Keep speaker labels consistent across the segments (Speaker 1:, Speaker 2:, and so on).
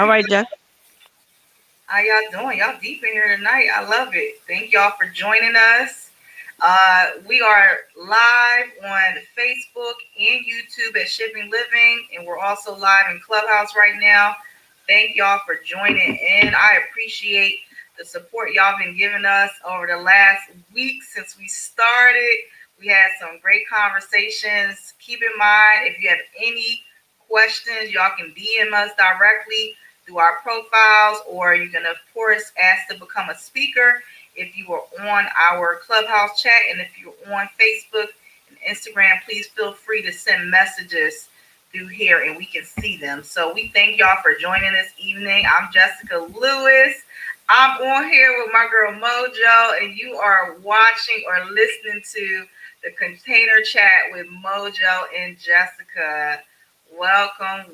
Speaker 1: All right, Jeff.
Speaker 2: How y'all doing? Y'all deep in here tonight. I love it. Thank y'all for joining us. We are live on Facebook and YouTube at Shipping Living, and we're also live in Clubhouse right now. Thank y'all for joining in. I appreciate the support y'all been giving us over the last week since we started. We had some great conversations. Keep in mind, if you have any questions, y'all can DM us directly through our profiles, or you can, of course, ask to become a speaker if you are on our Clubhouse chat. And if you're on Facebook and Instagram, please feel free to send messages through here and we can see them. So we thank y'all for joining this evening. I'm Jessica Lewis. I'm on here with my girl Mojo, and you are watching or listening to the Container Chat with Mojo and Jessica. Welcome.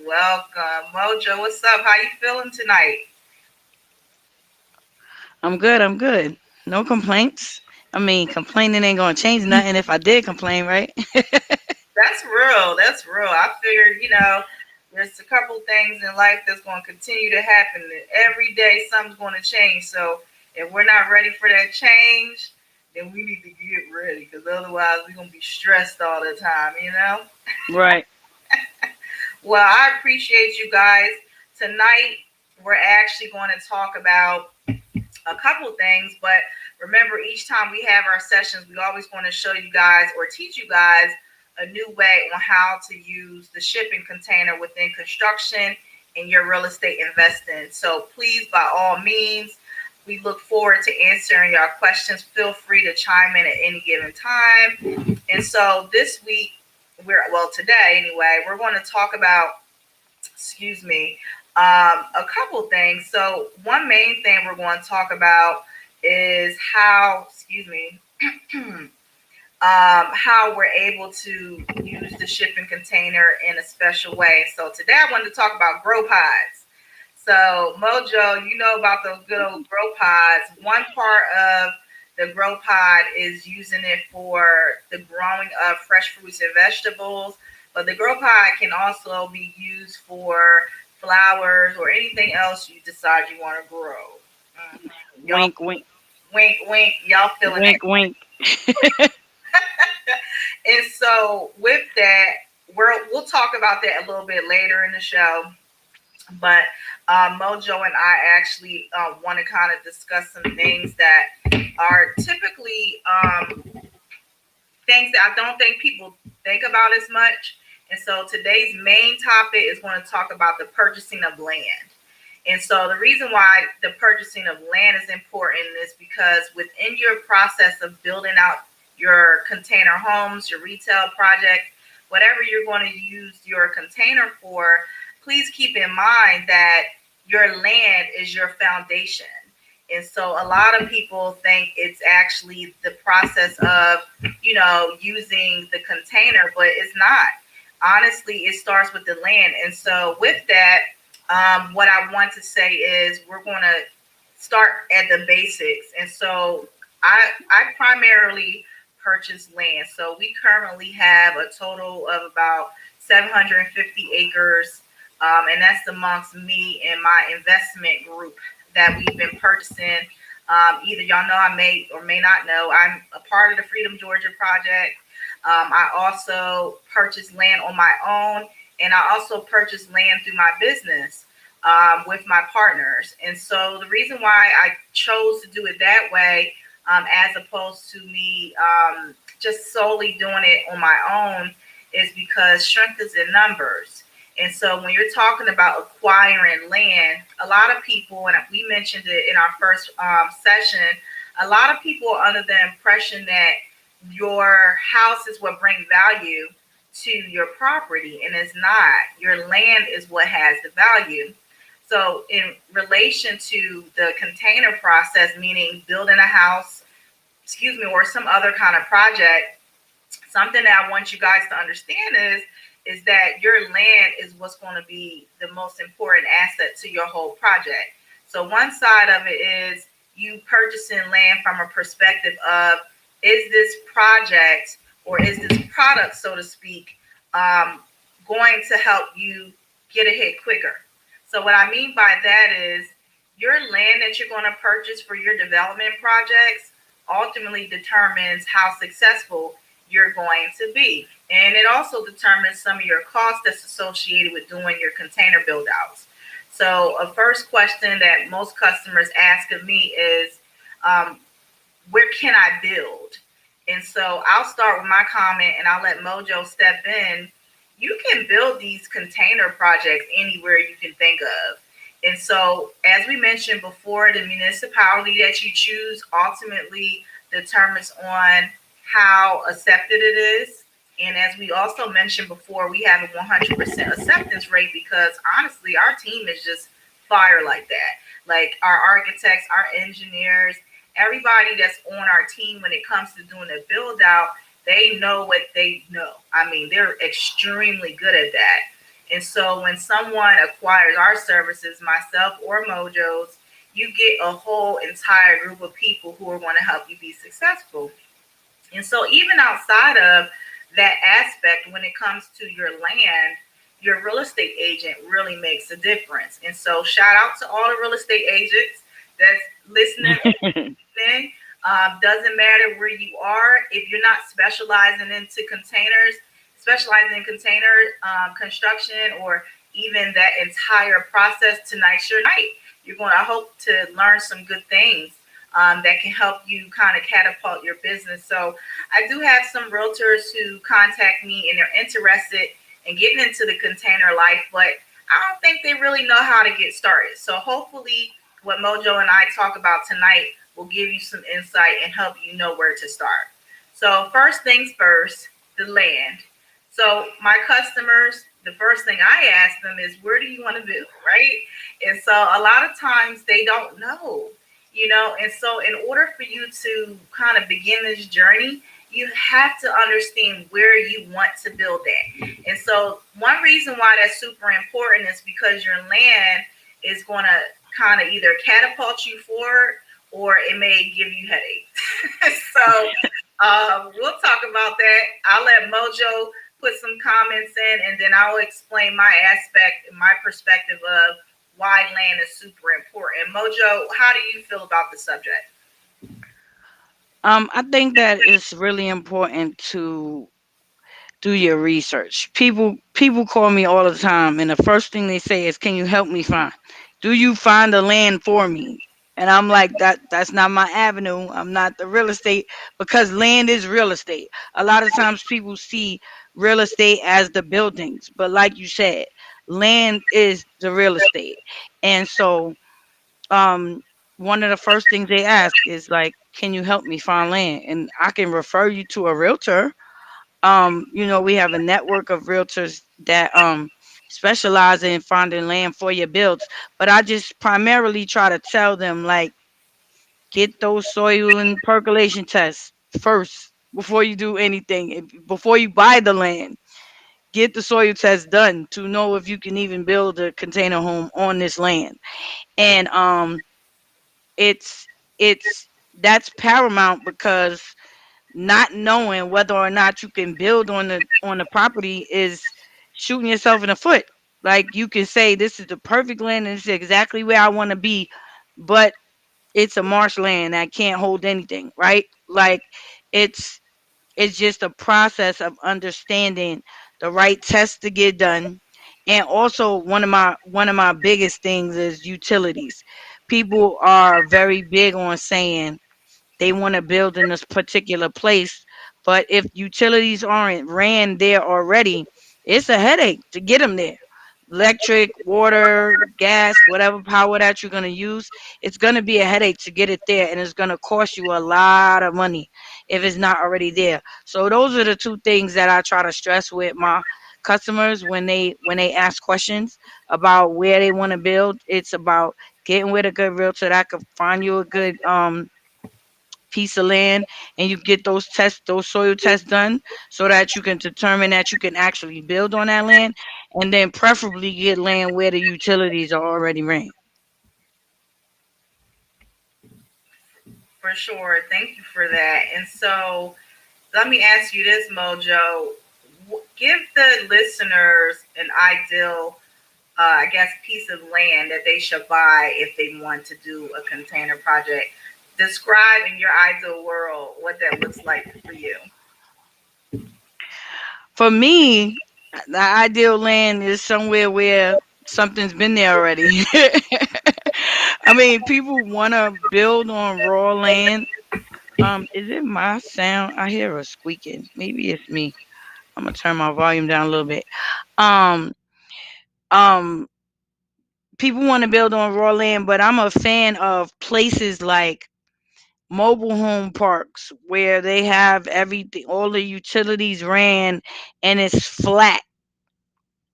Speaker 2: Mojo, what's up? How you feeling tonight?
Speaker 1: I'm good. I'm good. No complaints. I mean, complaining ain't gonna change nothing if I did complain, right?
Speaker 2: That's real. That's real. I figured, there's a couple things in life that's going to continue to happen. Every day something's going to change. So if we're not ready for that change, then we need to get ready, because otherwise we're going to be stressed all the time.
Speaker 1: Right.
Speaker 2: Well, I appreciate you guys. Tonight, we're actually going to talk about a couple things, but remember, each time we have our sessions, we always want to show you guys or teach you guys a new way on how to use the shipping container within construction and your real estate investing. So please, by all means, we look forward to answering your questions. Feel free to chime in at any given time. And so this week, today anyway, we're going to talk about, a couple things. So one main thing we're going to talk about is how we're able to use the shipping container in a special way. So today I wanted to talk about grow pods. So Mojo, you know about those good old grow pods. One part of the grow pod is using it for the growing of fresh fruits and vegetables, but the grow pod can also be used for flowers or anything else you decide you want to grow. Y'all,
Speaker 1: Wink, wink,
Speaker 2: wink, wink. Y'all feeling that?
Speaker 1: wink, wink.
Speaker 2: And so with that, we'll talk about that a little bit later in the show. But Mojo and I actually want to kind of discuss some things that are typically things that I don't think people think about as much. And so today's main topic is going to talk about the purchasing of land. And so the reason why the purchasing of land is important is because within your process of building out your container homes, your retail project, whatever you're going to use your container for, please keep in mind that your land is your foundation. And so a lot of people think it's actually the process of, using the container, but it's not. Honestly, it starts with the land. And so with that, what I want to say is we're going to start at the basics. And so I primarily purchase land. So we currently have a total of about 750 acres, and that's amongst me and my investment group that we've been purchasing. Either y'all know, I may or may not know, I'm a part of the Freedom Georgia Project. I also purchase land on my own, and I also purchase land through my business with my partners. And so the reason why I chose to do it that way, as opposed to me just solely doing it on my own, is because strength is in numbers. And so when you're talking about acquiring land, a lot of people, and we mentioned it in our first session, a lot of people are under the impression that your house is what brings value to your property, and it's not. Your land is what has the value. So in relation to the container process, meaning building a house, or some other kind of project, something that I want you guys to understand is that your land is what's going to be the most important asset to your whole project. So one side of it is you purchasing land from a perspective of, is this project or is this product, so to speak, going to help you get ahead quicker? So what I mean by that is your land that you're going to purchase for your development projects ultimately determines how successful you're going to be. And it also determines some of your costs that's associated with doing your container build outs. So a first question that most customers ask of me is, um, where can I build? And so I'll start with my comment and I'll let Mojo step in. You can build these container projects anywhere you can think of. And so, as we mentioned before, the municipality that you choose ultimately determines on how accepted it is. And as we also mentioned before, we have a 100% acceptance rate because honestly, our team is just fire like that. Like our architects, our engineers, everybody that's on our team when it comes to doing a build out, they know what they know. I mean, they're extremely good at that. And so when someone acquires our services, myself or Mojo's, you get a whole entire group of people who are going to help you be successful. And so even outside of that aspect, when it comes to your land, your real estate agent really makes a difference. And so shout out to all the real estate agents that's listening thing. Doesn't matter where you are. If you're not specializing into containers, specializing in container construction, or even that entire process, tonight's your night. You're going to hope to learn some good things that can help you kind of catapult your business. So I do have some realtors who contact me and they're interested in getting into the container life, but I don't think they really know how to get started. So hopefully what Mojo and I talk about tonight will give you some insight and help you know where to start. So, first things first, the land. So, my customers, the first thing I ask them is, where do you want to build, right? And so, a lot of times they don't know, and so in order for you to kind of begin this journey, you have to understand where you want to build at. And so, one reason why that's super important is because your land is going to kind of either catapult you forward or it may give you headaches. So we'll talk about that. I'll let Mojo put some comments in, and then I'll explain my aspect and my perspective of why land is super important. Mojo, how do you feel about the subject?
Speaker 1: I think that it's really important to do your research. People call me all the time, and the first thing they say is, "Can you help me find? Do you find the land for me?" And I'm like, that's not my avenue. I'm not the real estate because land is real estate. A lot of times people see real estate as the buildings, but like you said, land is the real estate. And so, um, one of the first things they ask is like, "Can you help me find land?" And I can refer you to a realtor. We have a network of realtors that specialize in finding land for your builds. But I just primarily try to tell them like, get those soil and percolation tests first before you do anything. Before you buy the land, get the soil test done to know if you can even build a container home on this land. And it's it's that's paramount because not knowing whether or not you can build on the property is shooting yourself in the foot. Like you can say this is the perfect land and this is exactly where I want to be, but it's a marshland that can't hold anything, right? Like it's it's just a process of understanding the right tests to get done. And also one of my biggest things is utilities. People are very big on saying they want to build in this particular place. But if utilities aren't ran there already, it's a headache to get them there. Electric, water, gas, whatever power that you're going to use, it's going to be a headache to get it there. And it's going to cost you a lot of money if it's not already there. So those are the two things that I try to stress with my customers when they ask questions about where they want to build. It's about getting with a good realtor that could find you a good piece of land, and you get those soil tests done so that you can determine that you can actually build on that land, and then preferably get land where the utilities are already ran.
Speaker 2: For sure. Thank you for that. And so let me ask you this, Mojo. Give the listeners an ideal I guess, piece of land that they should buy if they want to do a container project. Describe in your ideal world what that looks like for you.
Speaker 1: For me, the ideal land is somewhere where something's been there already. I mean, people want to build on raw land. Is it my sound? I hear a squeaking. Maybe it's me. I'm gonna turn my volume down a little bit. Um, um, People want to build on raw land, but I'm a fan of places like mobile home parks where they have everything, all the utilities ran, and it's flat.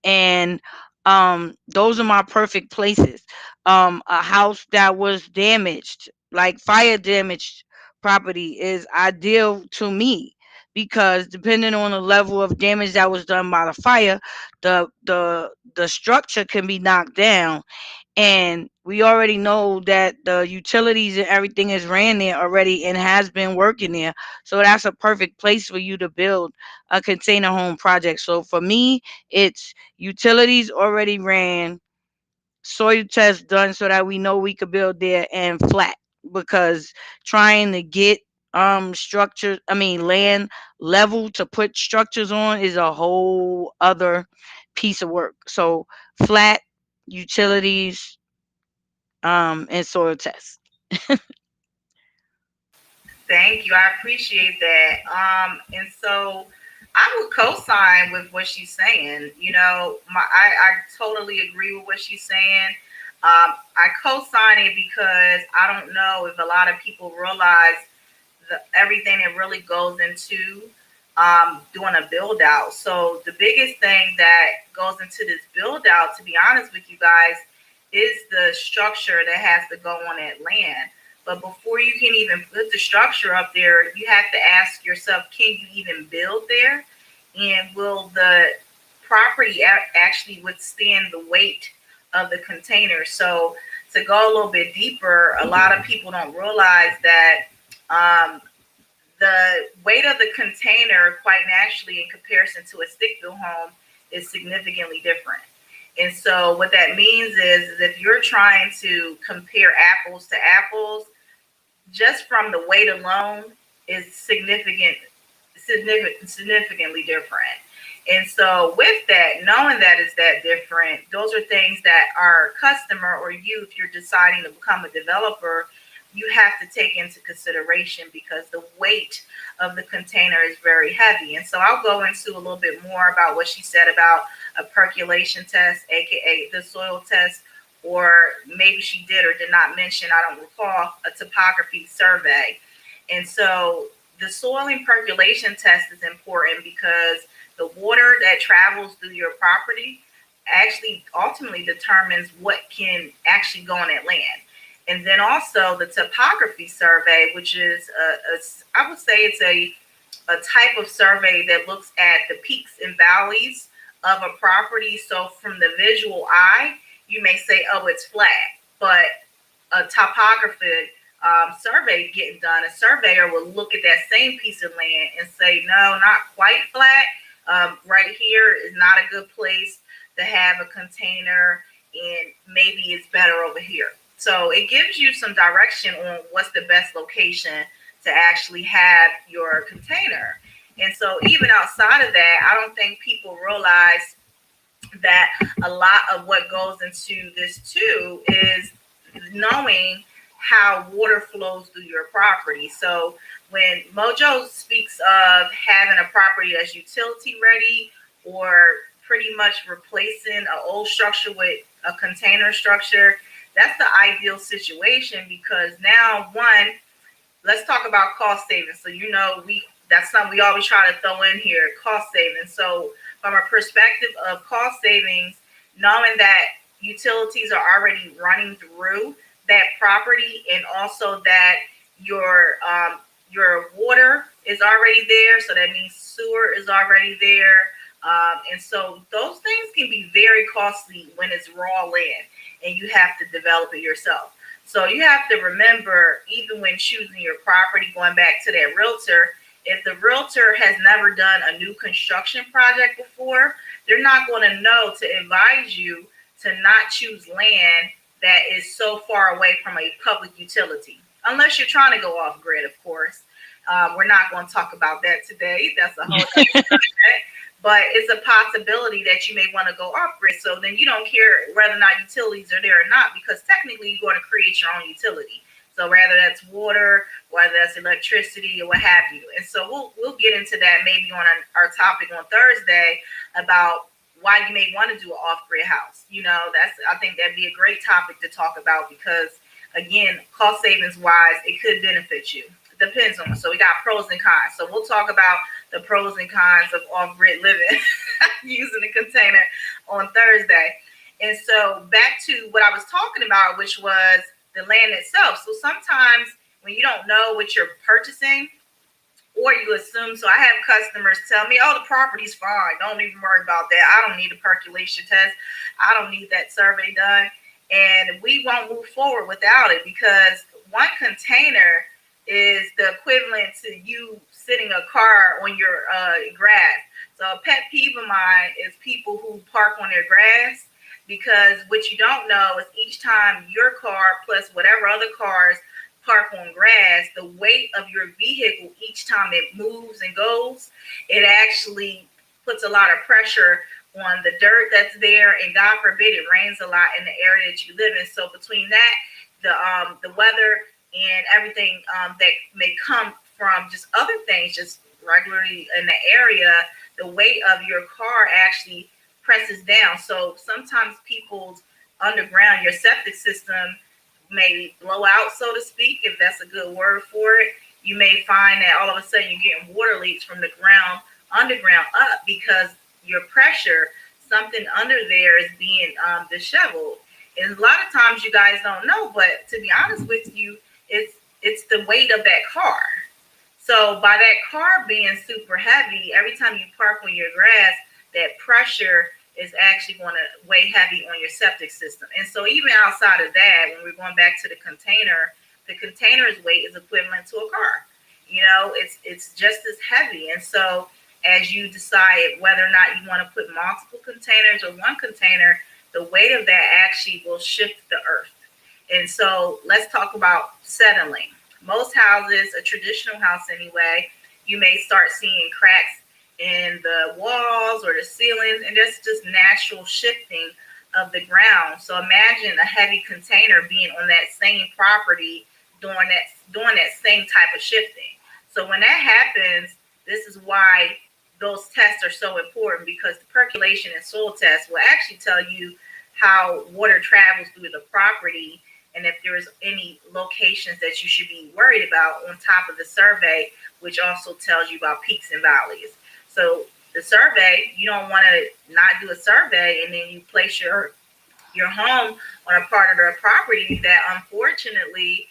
Speaker 1: And those are my perfect places. A house that was damaged, like fire damaged property, is ideal to me, because depending on the level of damage that was done by the fire, the structure can be knocked down. And we already know that the utilities and everything is ran there already and has been working there. So that's a perfect place for you to build a container home project. So for me, it's utilities already ran, soil test done so that we know we could build there, and flat. Because trying to get structure, I mean land level to put structures on is a whole other piece of work. So flat, utilities, and soil tests.
Speaker 2: Thank you. I appreciate that. And so I would co-sign with what she's saying. You know, I totally agree with what she's saying. I co-sign it because I don't know if a lot of people realize everything that really goes into doing a build out. So the biggest thing that goes into this build out, to be honest with you guys, is the structure that has to go on that land. But before you can even put the structure up there, you have to ask yourself, can you even build there? And will the property actually withstand the weight of the container? So to go a little bit deeper, a lot of people don't realize that um, the weight of the container, quite naturally, in comparison to a stick built home, is significantly different. And so, what that means is if you're trying to compare apples to apples, just from the weight alone, is significantly different. And so, with that, knowing that is that different, those are things that our customer or you, if you're deciding to become a developer, you have to take into consideration, because the weight of the container is very heavy. And so I'll go into a little bit more about what she said about a percolation test, aka the soil test, or maybe she did or did not mention, I don't recall, a topography survey. And so the soil and percolation test is important because the water that travels through your property actually ultimately determines what can actually go on that land. And then also the topography survey, which is I would say it's a type of survey that looks at the peaks and valleys of a property. So from the visual eye, you may say, oh, it's flat, but a topography survey getting done, a surveyor will look at that same piece of land and say, no, not quite flat. Right here is not a good place to have a container, and maybe it's better over here. So it gives you some direction on what's the best location to actually have your container. And so even outside of that, I don't think people realize that a lot of what goes into this too is knowing how water flows through your property. So when Mojo speaks of having a property that's utility ready, or pretty much replacing an old structure with a container structure, that's the ideal situation, because now, one, let's talk about cost savings. So that's something we always try to throw in here, cost savings. So from a perspective of cost savings, knowing that utilities are already running through that property, and also that your water is already there, so that means sewer is already there. And so those things can be very costly when it's raw land and you have to develop it yourself. So you have to remember, even when choosing your property, going back to that realtor, if the realtor has never done a new construction project before, they're not going to know to advise you to not choose land that is so far away from a public utility, unless you're trying to go off grid, of course. We're not going to talk about that today. That's a whole other subject. But it's a possibility that you may want to go off grid. So then you don't care whether or not utilities are there or not, because technically you're going to create your own utility. So whether that's water, whether that's electricity, or what have you. And so we'll get into that maybe on our topic on Thursday about why you may want to do an off grid house. That's, I think that'd be a great topic to talk about, because again, cost savings wise, it could benefit you. It depends on. So we got pros and cons. So we'll talk about the pros and cons of off grid living using a container on Thursday. And so back to what I was talking about, which was the land itself. So sometimes when you don't know what you're purchasing, or you assume, so I have customers tell me, oh, the property's fine, don't even worry about that, I don't need a percolation test, I don't need that survey done, and we won't move forward without it, because one container is the equivalent to you sitting a car on your grass. So a pet peeve of mine is people who park on their grass, because what you don't know is each time your car plus whatever other cars park on grass, the weight of your vehicle each time it moves and goes, it actually puts a lot of pressure on the dirt that's there, and God forbid it rains a lot in the area that you live in. So between that, the weather and everything that may come from just other things, just regularly in the area, the weight of your car actually presses down. So sometimes people's underground, your septic system may blow out, so to speak, if that's a good word for it. You may find that all of a sudden you're getting water leaks from the ground, underground up, because your pressure, something under there is being disheveled. And a lot of times you guys don't know, but to be honest with you, it's the weight of that car. So by that car being super heavy, every time you park on your grass, that pressure is actually going to weigh heavy on your septic system. And so even outside of that, when we're going back to the container's weight is equivalent to a car. It's just as heavy. And so as you decide whether or not you want to put multiple containers or one container, the weight of that actually will shift the earth. And so let's talk about settling. Most houses, a traditional house anyway, you may start seeing cracks in the walls or the ceilings, and that's just natural shifting of the ground. So imagine a heavy container being on that same property doing that same type of shifting. So when that happens, this is why those tests are so important, because the percolation and soil tests will actually tell you how water travels through the property, and if there's any locations that you should be worried about on top of the survey, which also tells you about peaks and valleys. So the survey, you don't want to not do a survey and then you place your home on a part of the property that unfortunately,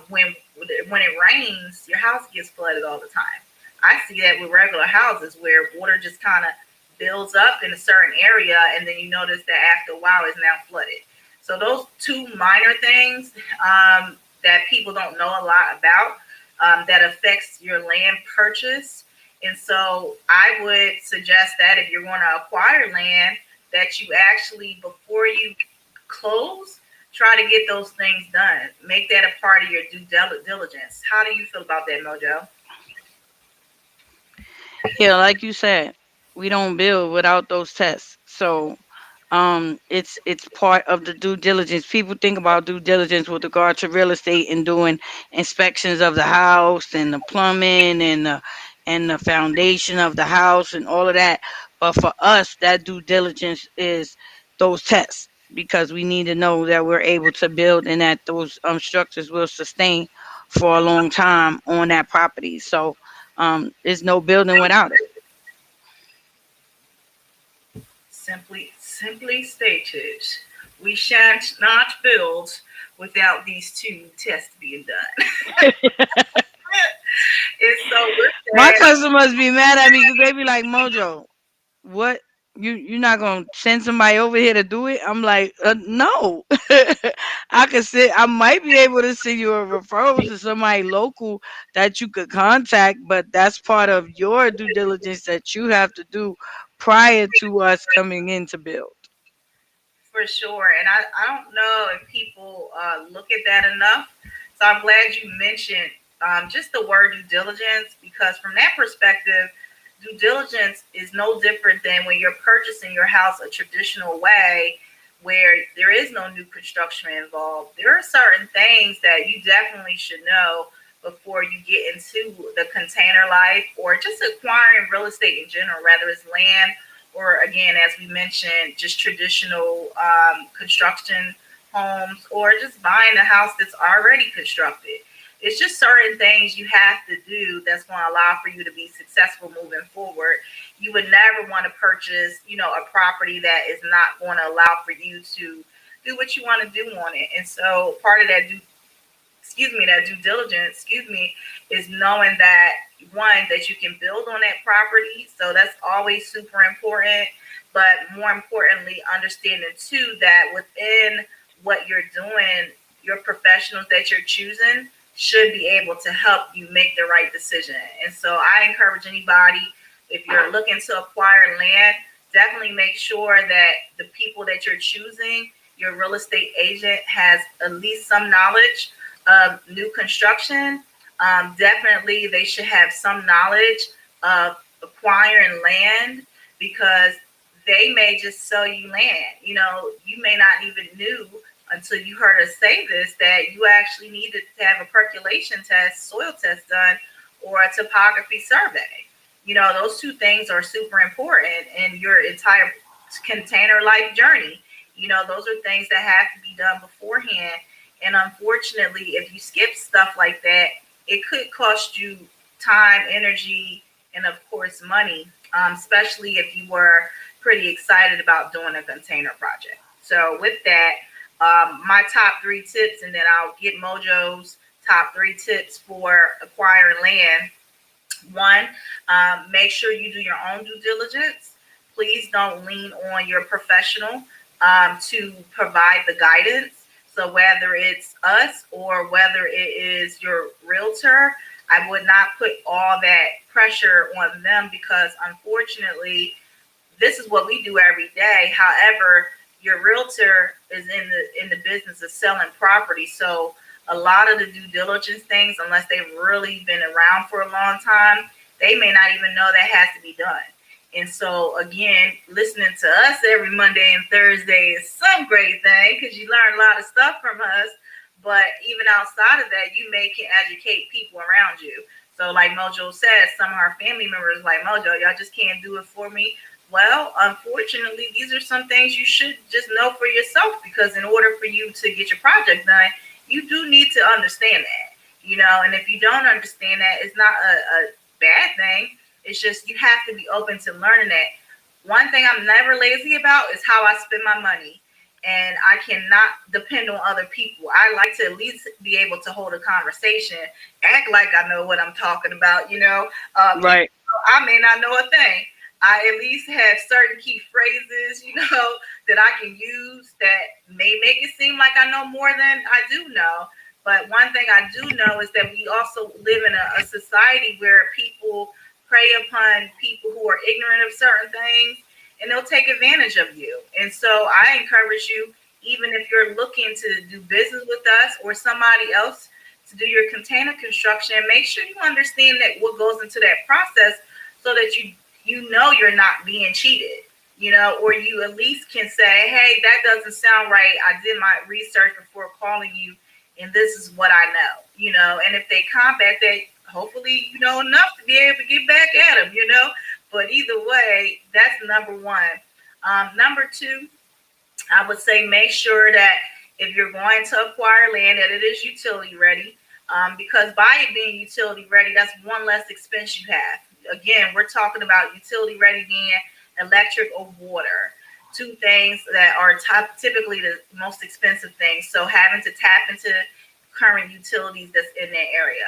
Speaker 2: when it rains, your house gets flooded all the time. I see that with regular houses where water just kind of builds up in a certain area, and then you notice that after a while it's now flooded. So those two minor things that people don't know a lot about, that affects your land purchase. And so I would suggest that if you're going to acquire land, that you actually, before you close, try to get those things done. Make that a part of your due diligence. How do you feel about that, Mojo?
Speaker 1: Yeah, like you said, we don't build without those tests. So it's part of the due diligence. People think about due diligence with regard to real estate and doing inspections of the house and the plumbing and the foundation of the house and all of that. But for us, that due diligence is those tests, because we need to know that we're able to build and that those structures will sustain for a long time on that property. So there's no building without it.
Speaker 2: Simply stated, we shan't not build without these two tests being done. And so with
Speaker 1: My
Speaker 2: that,
Speaker 1: customers be mad at me because they be like, Mojo, what? You're not gonna send somebody over here to do it? I'm like, no. I could sit. I might be able to send you a referral to somebody local that you could contact, but that's part of your due diligence that you have to do prior to us coming in to build.
Speaker 2: For sure. And I don't know if people look at that enough. So I'm glad you mentioned just the word due diligence, because from that perspective, due diligence is no different than when you're purchasing your house a traditional way where there is no new construction involved. There are certain things that you definitely should know before you get into the container life or just acquiring real estate in general, whether it's land or, again, as we mentioned, just traditional construction homes, or just buying a house that's already constructed. It's just certain things you have to do that's going to allow for you to be successful moving forward. You would never want to purchase, a property that is not going to allow for you to do what you want to do on it. And so part of that due diligence, is knowing that, one, that you can build on that property. So that's always super important. But more importantly, understanding too that within what you're doing, your professionals that you're choosing should be able to help you make the right decision. And so I encourage anybody, if you're looking to acquire land, definitely make sure that the people that you're choosing, your real estate agent, has at least some knowledge of new construction. Definitely, they should have some knowledge of acquiring land, because they may just sell you land. You may not even knew until you heard us say this that you actually needed to have a percolation test, soil test done, or a topography survey. Those two things are super important in your entire container life journey. Those are things that have to be done beforehand. And unfortunately, if you skip stuff like that, it could cost you time, energy, and of course, money, especially if you were pretty excited about doing a container project. So, with that, my top three tips, and then I'll get Mojo's top three tips for acquiring land. One, make sure you do your own due diligence. Please don't lean on your professional to provide the guidance. So whether it's us or whether it is your realtor, I would not put all that pressure on them, because unfortunately, this is what we do every day. However, your realtor is in the business of selling property. So a lot of the due diligence things, unless they've really been around for a long time, they may not even know that has to be done. And so, again, listening to us every Monday and Thursday is some great thing, because you learn a lot of stuff from us. But even outside of that, you can educate people around you. So like Mojo says, some of our family members like, Mojo, y'all just can't do it for me. Well, unfortunately, these are some things you should just know for yourself, because in order for you to get your project done, you do need to understand that. And if you don't understand that, it's not a bad thing. It's just you have to be open to learning that. One thing I'm never lazy about is how I spend my money. And I cannot depend on other people. I like to at least be able to hold a conversation, act like I know what I'm talking about. Even
Speaker 1: Right.
Speaker 2: though I may not know a thing, I at least have certain key phrases, that I can use that may make it seem like I know more than I do know. But one thing I do know is that we also live in a society where people prey upon people who are ignorant of certain things, and they'll take advantage of you. And so I encourage you, even if you're looking to do business with us or somebody else to do your container construction, make sure you understand that what goes into that process, so that you know you're not being cheated, or you at least can say, hey, that doesn't sound right. I did my research before calling you, and this is what I know. And if they combat that, hopefully you know enough to be able to get back at them. But either way, that's number one. Number two, I would say make sure that if you're going to acquire land, that it is utility ready. Because by it being utility ready, that's one less expense you have. Again, we're talking about utility ready being electric or water. Two things that are typically the most expensive things. So having to tap into current utilities that's in that area.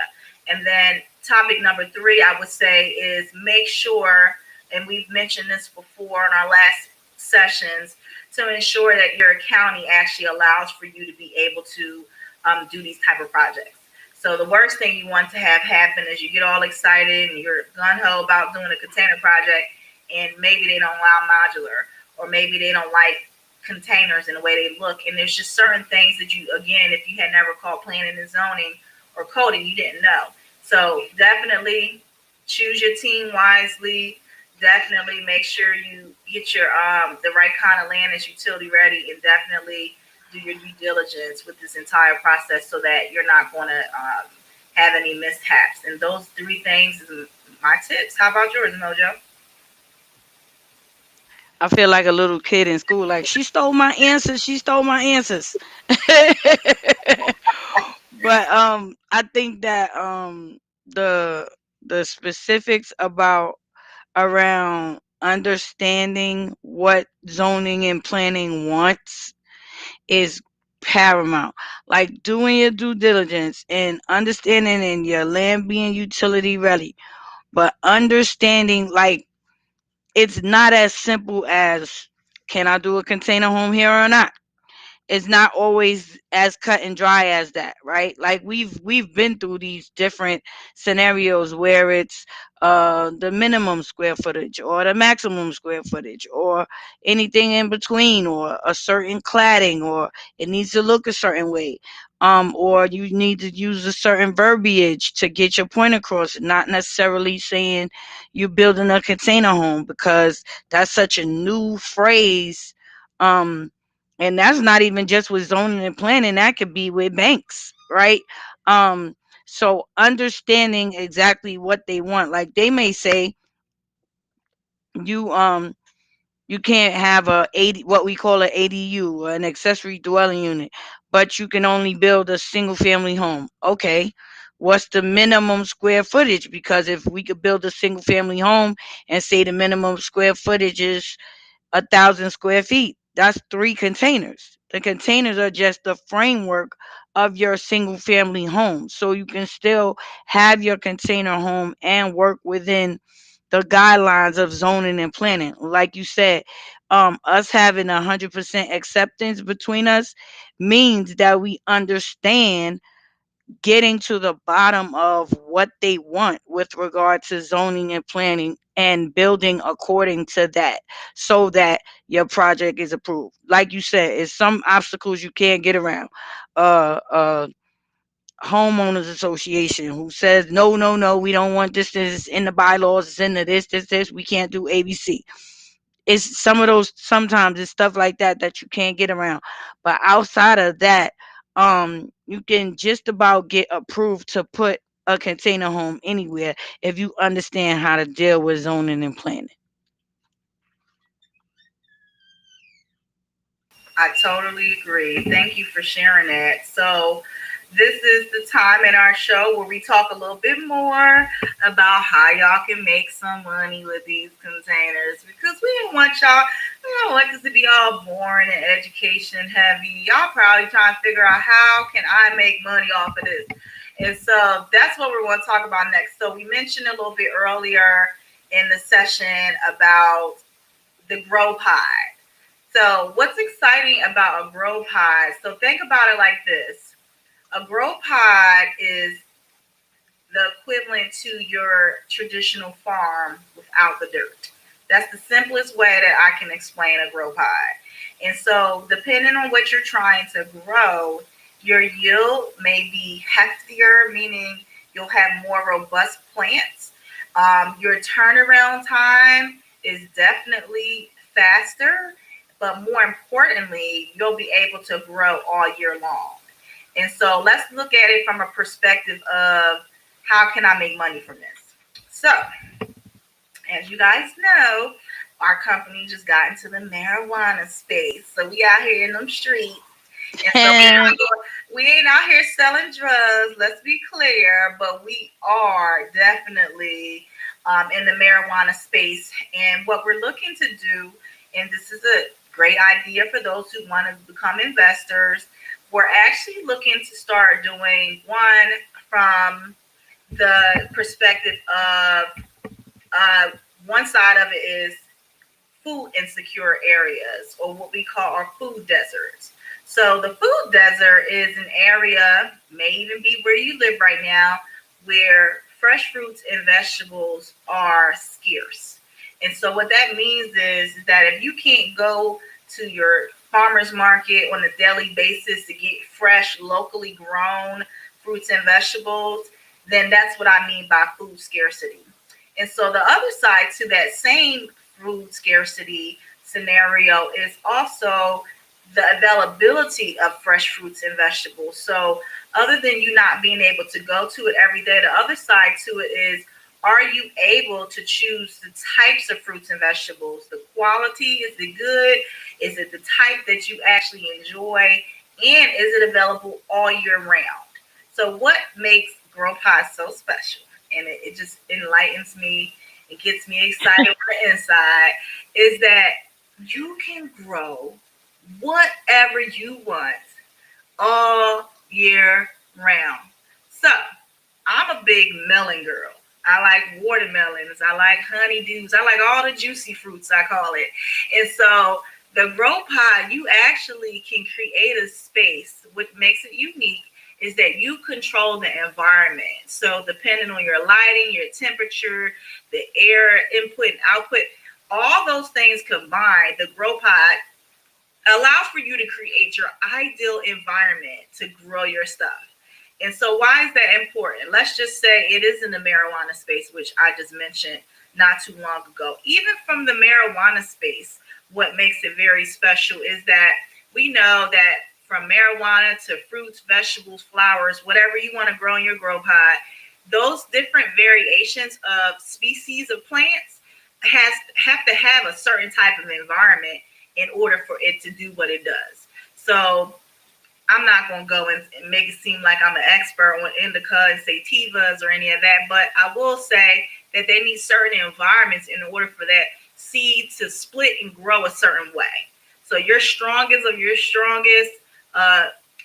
Speaker 2: And then topic number three, I would say, is make sure, and we've mentioned this before in our last sessions, to ensure that your county actually allows for you to be able to do these type of projects. So the worst thing you want to have happen is you get all excited and you're gung-ho about doing a container project, and maybe they don't allow modular, or maybe they don't like containers and the way they look. And there's just certain things that you, again, if you had never called planning and zoning or coding, you didn't know. So definitely choose your team wisely. Definitely make sure you get your the right kind of land that's utility ready, and definitely do your due diligence with this entire process so that you're not going to have any mishaps. And those three things is my tips. How about yours, Mojo?
Speaker 1: I feel like a little kid in school, like she stole my answers, she stole my answers. But I think that the the specifics about around understanding what zoning and planning wants is paramount. Like doing your due diligence and understanding and your land being utility ready, but understanding like it's not as simple as can I do a container home here or not? It's not always as cut and dry as that, right? Like we've been through these different scenarios where it's the minimum square footage or the maximum square footage or anything in between or a certain cladding or it needs to look a certain way. Or you need to use a certain verbiage to get your point across, not necessarily saying you're building a container home because that's such a new phrase. And that's not even just with zoning and planning, that could be with banks, right? So understanding exactly what they want, like they may say you you can't have a 80 what we call an ADU, an accessory dwelling unit, but you can only build a single family home. Okay, what's the minimum square footage? Because if we could build a single family home and say the minimum square footage is 1,000 square feet. That's three containers. The containers are just the framework of your single family home. So you can still have your container home and work within the guidelines of zoning and planning. Like you said, us having 100% acceptance between us means that we understand getting to the bottom of what they want with regard to zoning and planning and building according to that so that your project is approved. Like you said, it's some obstacles you can't get around. Uh homeowners association who says no, no, no, we don't want this in the bylaws, it's in the this, we can't do ABC. It's some of those, sometimes it's stuff like that that you can't get around. But outside of that, you can just about get approved to put a container home anywhere if you understand how to deal with zoning and planning.
Speaker 2: I totally agree. Thank you for sharing that. So, this is the time in our show where we talk a little bit more about how y'all can make some money with these containers because we don't want y'all, we don't want this to be all boring and education heavy. Y'all probably trying to figure out how can I make money off of this. And so that's what we're going to talk about next. So we mentioned a little bit earlier in the session about the grow pod. So, what's exciting about a grow pod? So, think about it like this: a grow pod is the equivalent to your traditional farm without the dirt. That's the simplest way that I can explain a grow pod. And so, depending on what you're trying to grow, your yield may be heftier, meaning you'll have more robust plants. Your turnaround time is definitely faster, but more importantly, you'll be able to grow all year long. And so let's look at it from a perspective of how can I make money from this? So, as you guys know, our company just got into the marijuana space. So we out here in them streets. And so we ain't out here selling drugs, let's be clear, but we are definitely in the marijuana space. And what we're looking to do, and this is a great idea for those who want to become investors, we're actually looking to start doing one from the perspective of one side of it is food insecure areas, or what we call our food deserts. So the food desert is an area, may even be where you live right now, where fresh fruits and vegetables are scarce. And so what that means is that if you can't go to your farmers market on a daily basis to get fresh, locally grown fruits and vegetables, then that's what I mean by food scarcity. And so the other side to that same food scarcity scenario is also the availability of fresh fruits and vegetables. So other than you not being able to go to it every day, the other side to it is, are you able to choose the types of fruits and vegetables? The quality, is it good? Is it the type that you actually enjoy? And is it available all year round? So what makes grow pies so special? And it just enlightens me. It gets me excited on the inside. Is that you can grow whatever you want all year round. So I'm a big melon girl. I like watermelons. I like honeydews. I like all the juicy fruits, I call it. And so the grow pod, you actually can create a space. What makes it unique is that you control the environment. So depending on your lighting, your temperature, the air input and output, all those things combined, the grow pod allows for you to create your ideal environment to grow your stuff. And so why is that important? Let's just say it is in the marijuana space, which I just mentioned not too long ago. Even from the marijuana space, what makes it very special is that we know that from marijuana to fruits, vegetables, flowers, whatever you want to grow in your grow pod, those different variations of species of plants have to have a certain type of environment in order for it to do what it does. So I'm not going to go and make it seem like I'm an expert on indica and sativas or any of that, but I will say that they need certain environments in order for that seed to split and grow a certain way. So your strongest of your strongest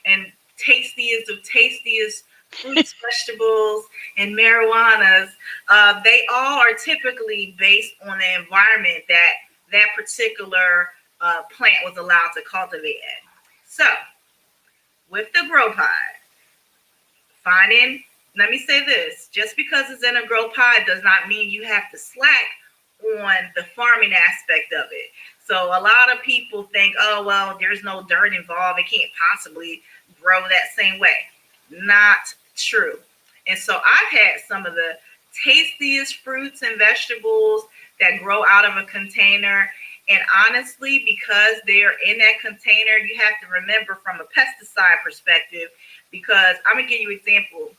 Speaker 2: and tastiest of tastiest fruits, vegetables, and marijuanas, they all are typically based on the environment that that particular plant was allowed to cultivate in. So with the grow pod, finding, let me say this, just because it's in a grow pod does not mean you have to slack on the farming aspect of it. So a lot of people think, oh, well, there's no dirt involved. It can't possibly grow that same way. Not true. And so I've had some of the tastiest fruits and vegetables that grow out of a container. And honestly, because they're in that container, you have to remember from a pesticide perspective, because I'm going to give you an example.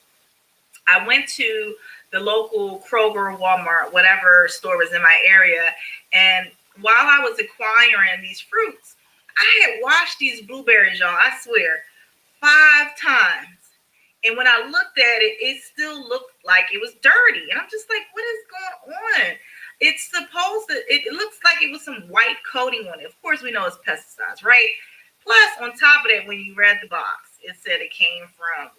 Speaker 2: I went to the local Kroger, Walmart, whatever store was in my area. And while I was acquiring these fruits, I had washed these blueberries, y'all, I swear, 5 times. And when I looked at it, it still looked like it was dirty. And I'm just like, what is going on? It's supposed to, it looks like it was some white coating on it. Of course, we know it's pesticides, right? Plus, on top of that, when you read the box, it said it came from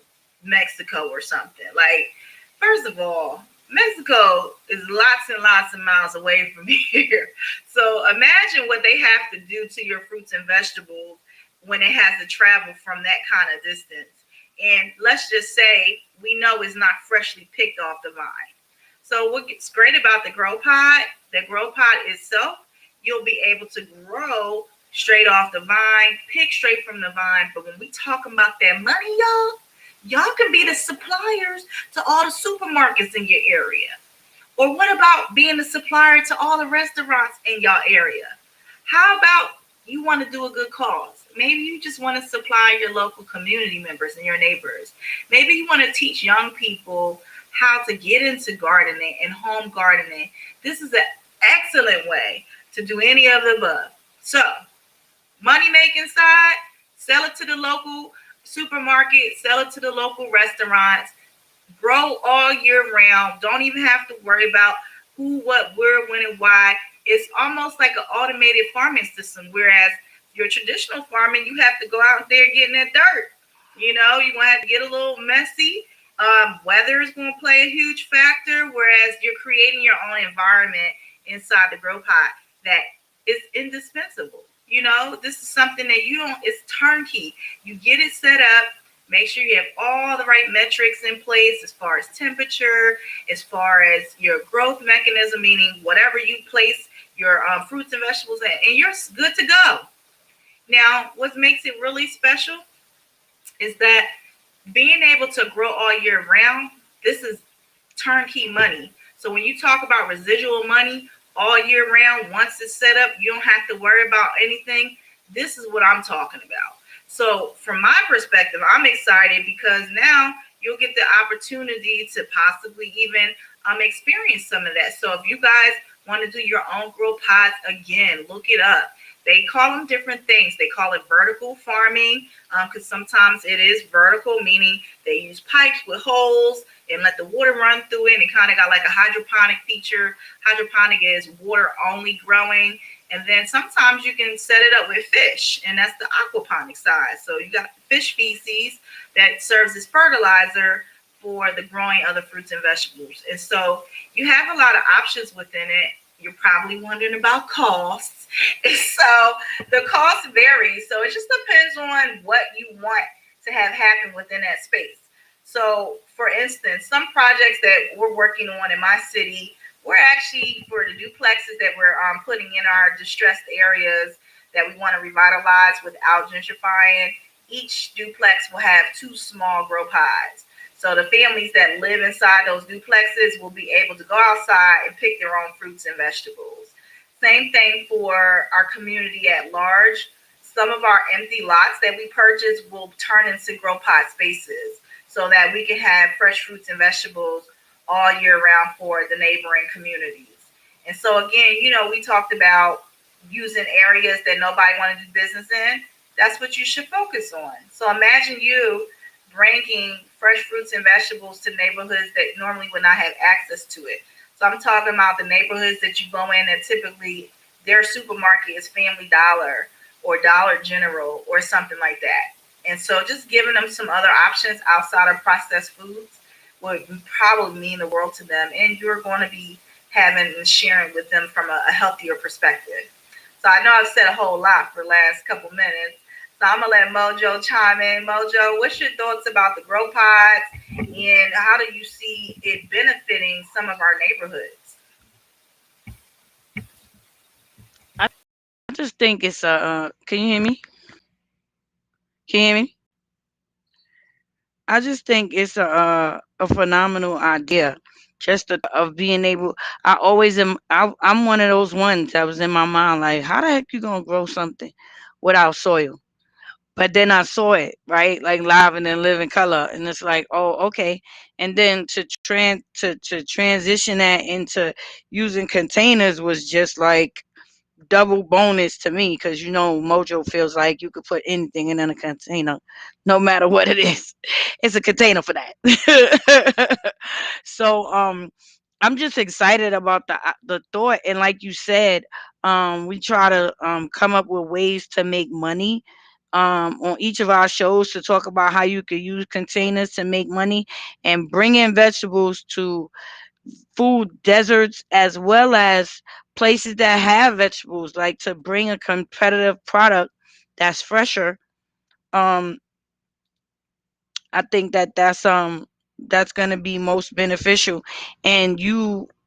Speaker 2: Mexico or something. Like, first of all, Mexico is lots and lots of miles away from here. So imagine what they have to do to your fruits and vegetables when it has to travel from that kind of distance. And let's just say we know it's not freshly picked off the vine. So what's great about the grow pod itself, you'll be able to grow straight off the vine, pick straight from the vine. But when we talk about that money, y'all can be the suppliers to all the supermarkets in your area. Or what about being the supplier to all the restaurants in your area? How about you want to do a good cause? Maybe you just want to supply your local community members and your neighbors. Maybe you want to teach young people how to get into gardening and home gardening. This is an excellent way to do any of the above. So, money making side, sell it to the local supermarket, sell it to the local restaurants, grow all year round. Don't even have to worry about who, what, where, when, and why. It's almost like an automated farming system, whereas your traditional farming, you have to go out there getting that dirt. You know, you're going to have to get a little messy. Weather is going to play a huge factor, whereas you're creating your own environment inside the grow pot that is indispensable. You know, this is something that you don't, it's turnkey. You get it set up, make sure you have all the right metrics in place as far as temperature, as far as your growth mechanism, meaning whatever you place your fruits and vegetables in, and you're good to go. Now, what makes it really special is that being able to grow all year round, this is turnkey money. So when you talk about residual money all year round, once it's set up, you don't have to worry about anything. This is what I'm talking about. So from my perspective, I'm excited because now you'll get the opportunity to possibly even experience some of that. So if you guys want to do your own grow pods, again, look it up. They call them different things. They call it vertical farming because sometimes it is vertical, meaning they use pipes with holes and let the water run through it. And it kind of got like a hydroponic feature. Hydroponic is water only growing. And then sometimes you can set it up with fish, and that's the aquaponic side. So you got fish feces that serves as fertilizer for the growing of the fruits and vegetables. And so you have a lot of options within it. You're probably wondering about costs. And so the cost varies. So it just depends on what you want to have happen within that space. So, for instance, some projects that we're working on in my city, we're actually for the duplexes that we're putting in our distressed areas that we want to revitalize without gentrifying. Each duplex will have two small grow pods. So the families that live inside those duplexes will be able to go outside and pick their own fruits and vegetables. Same thing for our community at large. Some of our empty lots that we purchase will turn into grow pod spaces so that we can have fresh fruits and vegetables all year round for the neighboring communities. And so again, we talked about using areas that nobody want to do business in. That's what you should focus on. So imagine you bringing fresh fruits and vegetables to neighborhoods that normally would not have access to it. So I'm talking about the neighborhoods that you go in and typically their supermarket is Family Dollar or Dollar General or something like that. And so just giving them some other options outside of processed foods would probably mean the world to them. And you're going to be having and sharing with them from a healthier perspective. So I know I've said a whole lot for the last couple minutes. So I'm gonna let Mojo chime in. Mojo, what's your thoughts about the grow pods and how do you see it benefiting some of our neighborhoods?
Speaker 1: I just think it's a. Can you hear me? Can you hear me? I just think it's a phenomenal idea. Just the thought of being able. I always am. I'm one of those ones that was in my mind like, how the heck you gonna grow something without soil? But then I saw it, right? Like live and in living color. And it's like, oh, okay. And then to transition that into using containers was just like double bonus to me because Mojo feels like you could put anything in a container, no matter what it is. It's a container for that. So I'm just excited about the thought, and like you said, we try to come up with ways to make money on each of our shows to talk about how you could use containers to make money and bring in vegetables to food deserts as well as places that have vegetables, like to bring a competitive product that's fresher. um I think that's going to be most beneficial, and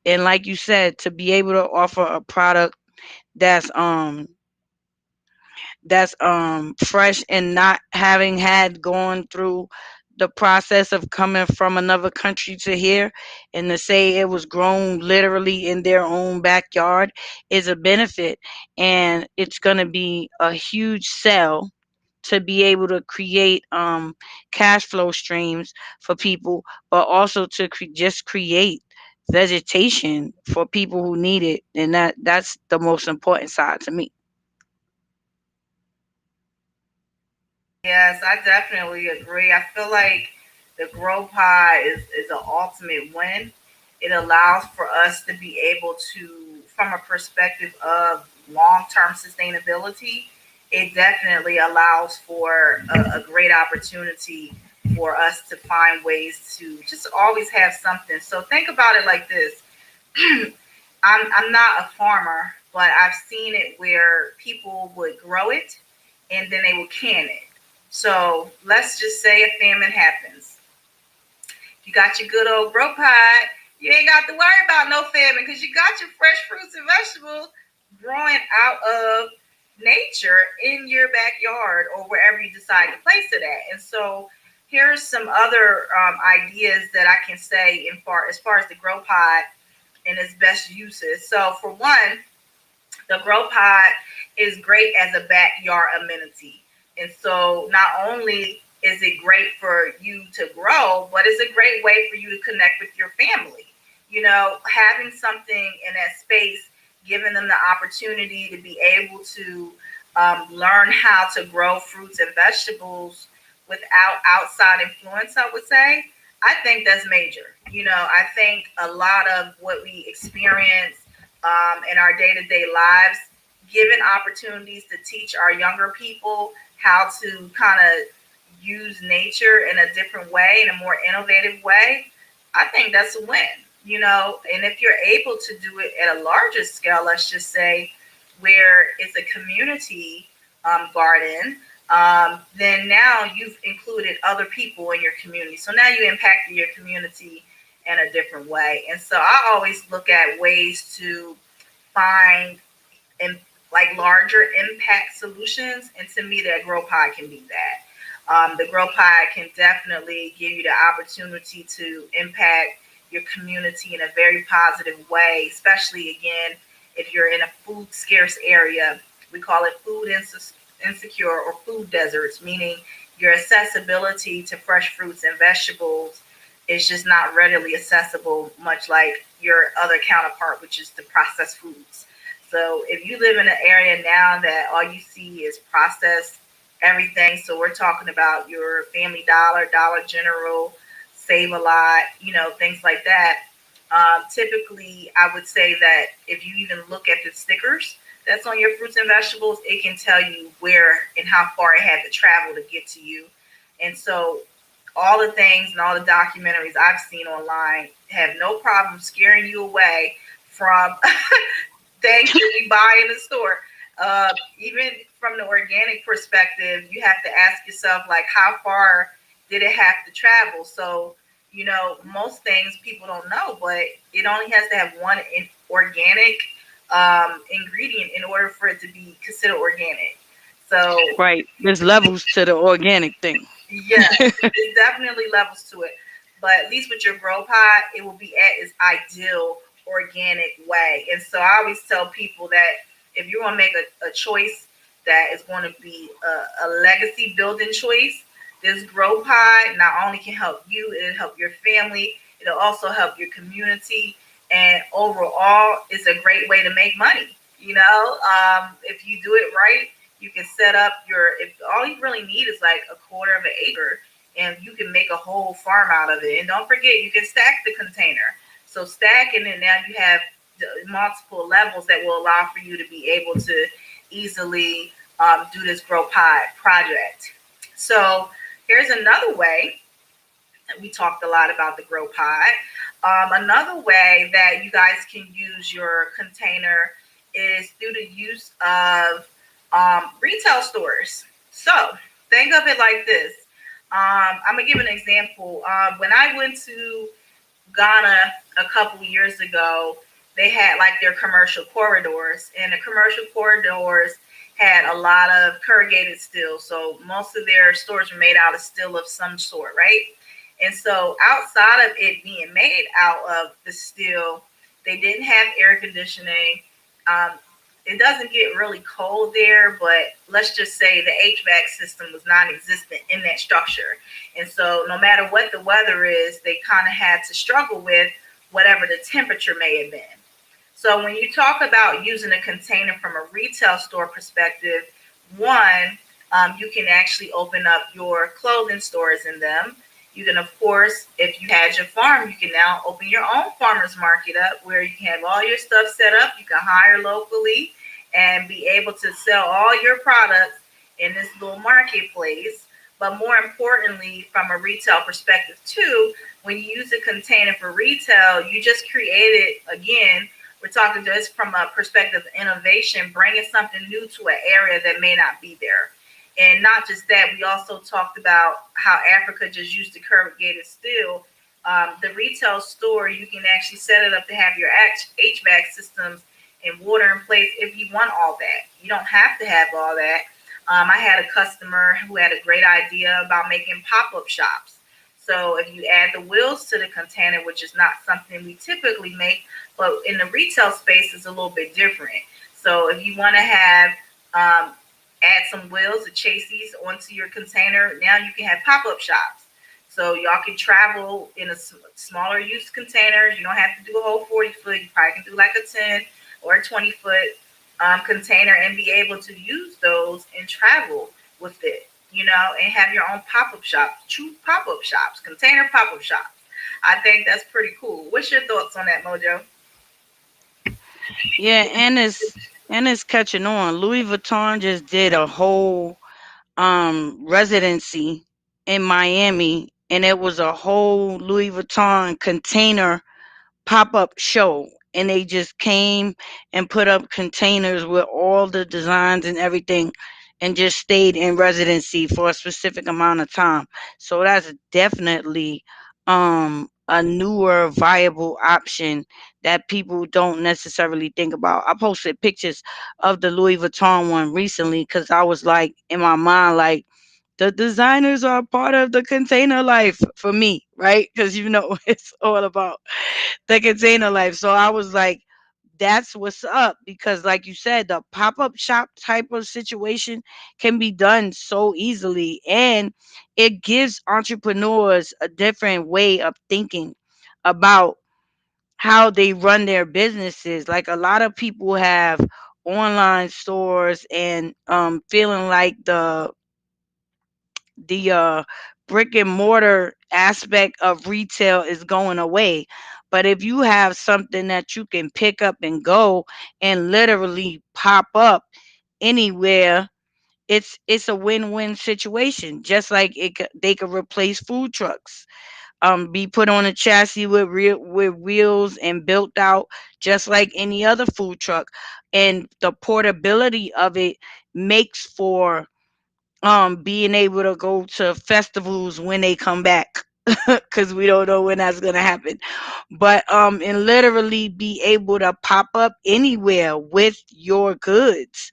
Speaker 1: like you said, to be able to offer a product that's fresh and not having had gone through the process of coming from another country to here, and to say it was grown literally in their own backyard is a benefit, and it's going to be a huge sell to be able to create cash flow streams for people, but also to just create vegetation for people who need it, and that's the most important side to me.
Speaker 2: Yes, I definitely agree. I feel like the grow pod is an ultimate win. It allows for us to be able to, from a perspective of long term sustainability, it definitely allows for a great opportunity for us to find ways to just always have something. So think about it like this. I'm not a farmer, but I've seen it where people would grow it and then they will can it. So let's just say a famine happens. You got your good old grow pod. You ain't got to worry about no famine because you got your fresh fruits and vegetables growing out of nature in your backyard or wherever you decide to place it at. And so here's some other ideas that I can say as far as the grow pod and its best uses. So for one, the grow pod is great as a backyard amenity. And so not only is it great for you to grow, but it's a great way for you to connect with your family. You know, having something in that space, giving them the opportunity to be able to learn how to grow fruits and vegetables without outside influence, I would say. I think that's major. You know, I think a lot of what we experience in our day to day lives, given opportunities to teach our younger people how to kind of use nature in a different way, in a more innovative way, I think that's a win. You know, and if you're able to do it at a larger scale, let's just say where it's a community garden, then now you've included other people in your community. So now you impacted your community in a different way. And so I always look at ways to find and like larger impact solutions. And to me, that grow pod can be that. The grow pod can definitely give you the opportunity to impact your community in a very positive way, especially again if you're in a food scarce area. We call it insecure or food deserts, meaning your accessibility to fresh fruits and vegetables is just not readily accessible, much like your other counterpart, which is the processed foods. So if you live in an area now that all you see is processed everything, so we're talking about your Family Dollar, Dollar General, Save a Lot, you know, things like that. Typically, I would say that if you even look at the stickers that's on your fruits and vegetables, it can tell you where and how far it had to travel to get to you. And so all the things and all the documentaries I've seen online have no problem scaring you away from things that we buy in the store. Even from the organic perspective, you have to ask yourself, like, how far did it have to travel? So, you know, most things people don't know, but it only has to have one organic ingredient in order for it to be considered organic. So,
Speaker 1: Right. There's levels to the organic thing.
Speaker 2: yes, there's definitely levels to it. But at least with your grow pod, it will be at its ideal organic way. And so I always tell people that if you want to make a choice that is going to be a legacy building choice, this grow pod not only can help you, it'll help your family, it'll also help your community. And overall, it's a great way to make money. You know, if you do it right, you can set up if all you really need is like a quarter of an acre and you can make a whole farm out of it. And don't forget, you can stack the container. So stacking it, now you have multiple levels that will allow for you to be able to easily do this grow pod project. So here's another way. We talked a lot about the grow pod. Another way that you guys can use your container is through the use of retail stores. So think of it like this. I'm gonna give an example. When I went to Ghana a couple years ago, they had like their commercial corridors, and the commercial corridors had a lot of corrugated steel. So most of their stores were made out of steel of some sort, right? And so outside of it being made out of the steel, they didn't have air conditioning. Um, it doesn't get really cold there, but let's just say the HVAC system was non-existent in that structure. And so no matter what the weather is, they kind of had to struggle with whatever the temperature may have been. So when you talk about using a container from a retail store perspective, one, you can actually open up your clothing stores in them. You can, of course, if you had your farm, you can now open your own farmers market up where you can have all your stuff set up. You can hire locally and be able to sell all your products in this little marketplace. But more importantly, from a retail perspective too, when you use a container for retail, you just created, again, we're talking just from a perspective of innovation, bringing something new to an area that may not be there. And not just that, we also talked about how Africa just used the corrugated steel. The retail store, you can actually set it up to have your HVAC systems and water in place if you want all that. You don't have to have all that. I had a customer who had a great idea about making pop up shops. So if you add the wheels to the container, which is not something we typically make, but in the retail space is a little bit different. So if you want to have add some wheels or chassis onto your container, now you can have pop up shops. So y'all can travel in a smaller use containers. You don't have to do a whole 40 foot. You probably can do like a 10 or a 20 foot container and be able to use those and travel with it, and have your own pop up shops, true pop up shops, container pop up shops. I think that's pretty cool. What's your thoughts on that, Mojo?
Speaker 1: Yeah, and it's catching on. Louis Vuitton just did a whole residency in Miami, and it was a whole Louis Vuitton container pop-up show, and they just came and put up containers with all the designs and everything, and just stayed in residency for a specific amount of time. So that's definitely a newer viable option that people don't necessarily think about. I posted pictures of the Louis Vuitton one recently because I was like, in my mind, like, the designers are part of the container life for me, right? Because it's all about the container life. So I was like, that's what's up. Because, like you said, the pop up shop type of situation can be done so easily. And it gives entrepreneurs a different way of thinking about how they run their businesses. Like, a lot of people have online stores and feeling like the brick and mortar aspect of retail is going away. But if you have something that you can pick up and go and literally pop up anywhere, it's a win-win situation. Just like they could replace food trucks, be put on a chassis with wheels and built out just like any other food truck. And the portability of it makes for being able to go to festivals when they come back, because we don't know when that's gonna happen. But and literally be able to pop up anywhere with your goods.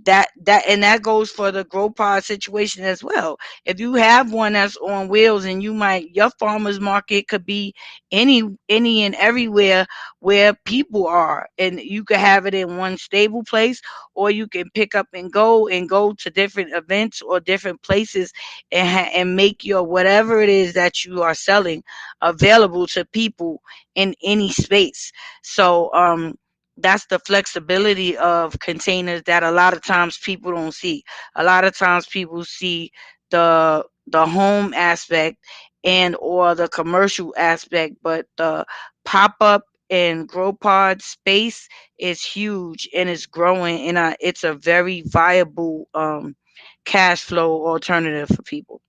Speaker 1: That goes for the grow pod situation as well. If you have one that's on wheels, and your farmers market could be any and everywhere where people are, and you could have it in one stable place, or you can pick up and go to different events or different places, and make your whatever it is that you are selling available to people in any space. So that's the flexibility of containers that a lot of times people don't see. A lot of times people see the home aspect and or the commercial aspect, but the pop up and grow pod space is huge, and it's growing, and it's a very viable cash flow alternative for people.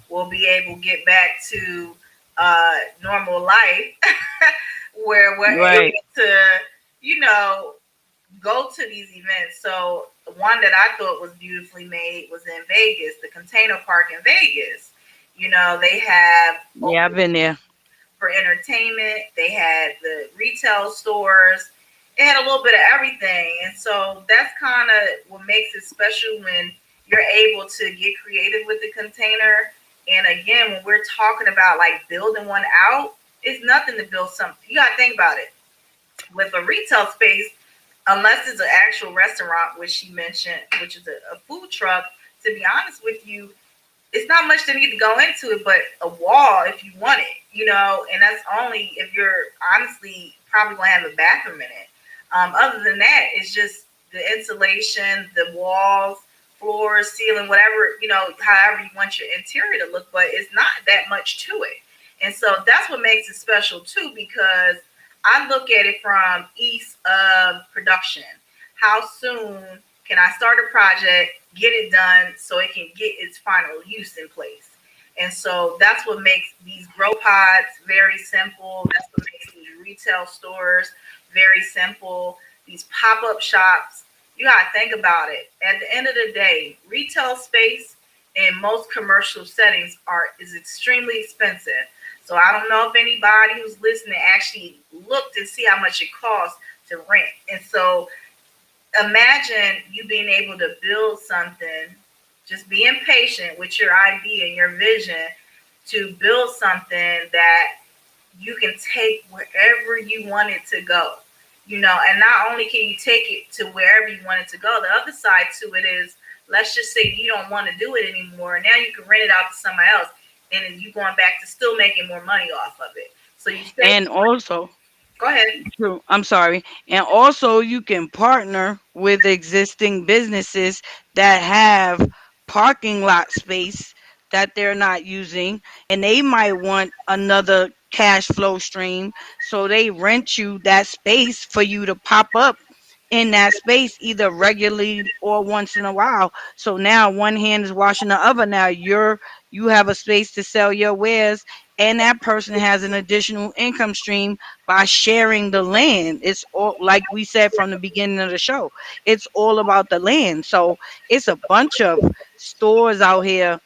Speaker 2: We'll be able to get back to normal life where we're
Speaker 1: Right.
Speaker 2: able to, you know, go to these events. So one that I thought was beautifully made was in Vegas, the container park in Vegas. They have
Speaker 1: Yeah, I've been there.
Speaker 2: for entertainment. They had the retail stores. It had a little bit of everything. And so that's kind of what makes it special when you're able to get creative with the container. And again, when we're talking about like building one out, it's nothing to build something. You got to think about it. With a retail space, unless it's an actual restaurant, which she mentioned, which is a food truck, to be honest with you, it's not much to need to go into it, but a wall if you want it, and that's only if you're honestly probably gonna have a bathroom in it. Other than that, it's just the insulation, the walls, floors, ceiling, whatever, however you want your interior to look, but it's not that much to it. And so that's what makes it special too, because I look at it from ease of production. How soon can I start a project, get it done so it can get its final use in place? And so that's what makes these grow pods very simple. That's what makes these retail stores very simple. These pop up shops, you got to think about it. At the end of the day, retail space in most commercial settings is extremely expensive. So I don't know if anybody who's listening actually looked and see how much it costs to rent. And so imagine you being able to build something, just being patient with your idea and your vision to build something that you can take wherever you want it to go. And not only can you take it to wherever you want it to go, the other side to it is, let's just say you don't want to do it anymore. Now you can rent it out to somebody else, and you going back to still making more money off of it. So you save.
Speaker 1: And also,
Speaker 2: Go ahead.
Speaker 1: true. I'm sorry. And also, you can partner with existing businesses that have parking lot space that they're not using, and they might want another cash flow stream. So they rent you that space for you to pop up in that space either regularly or once in a while. So now one hand is washing the other. Now you have a space to sell your wares, and that person has an additional income stream by sharing the land. It's all like we said from the beginning of the show. It's all about the land. So it's a bunch of stores out here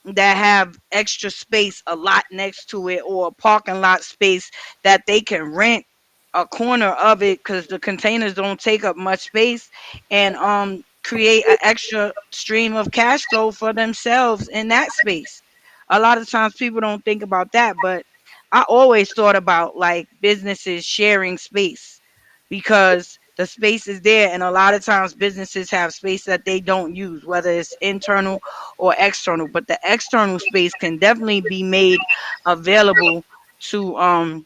Speaker 1: that have extra space, a lot next to it, or a parking lot space that they can rent a corner of it because the containers don't take up much space, and create an extra stream of cash flow for themselves in that space. A lot of times people don't think about that, but I always thought about like businesses sharing space because the space is there, and a lot of times businesses have space that they don't use, whether it's internal or external, but the external space can definitely be made available to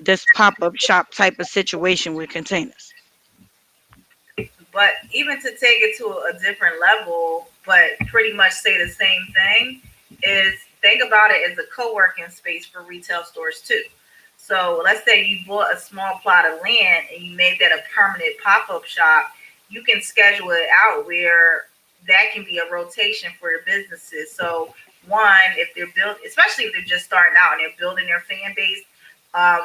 Speaker 1: this pop-up shop type of situation with containers.
Speaker 2: But even to take it to a different level, but pretty much say the same thing, is think about it as a co-working space for retail stores too. So let's say you bought a small plot of land and you made that a permanent pop-up shop. You can schedule it out where that can be a rotation for your businesses. So one, if they're built, especially if they're just starting out and they're building their fan base,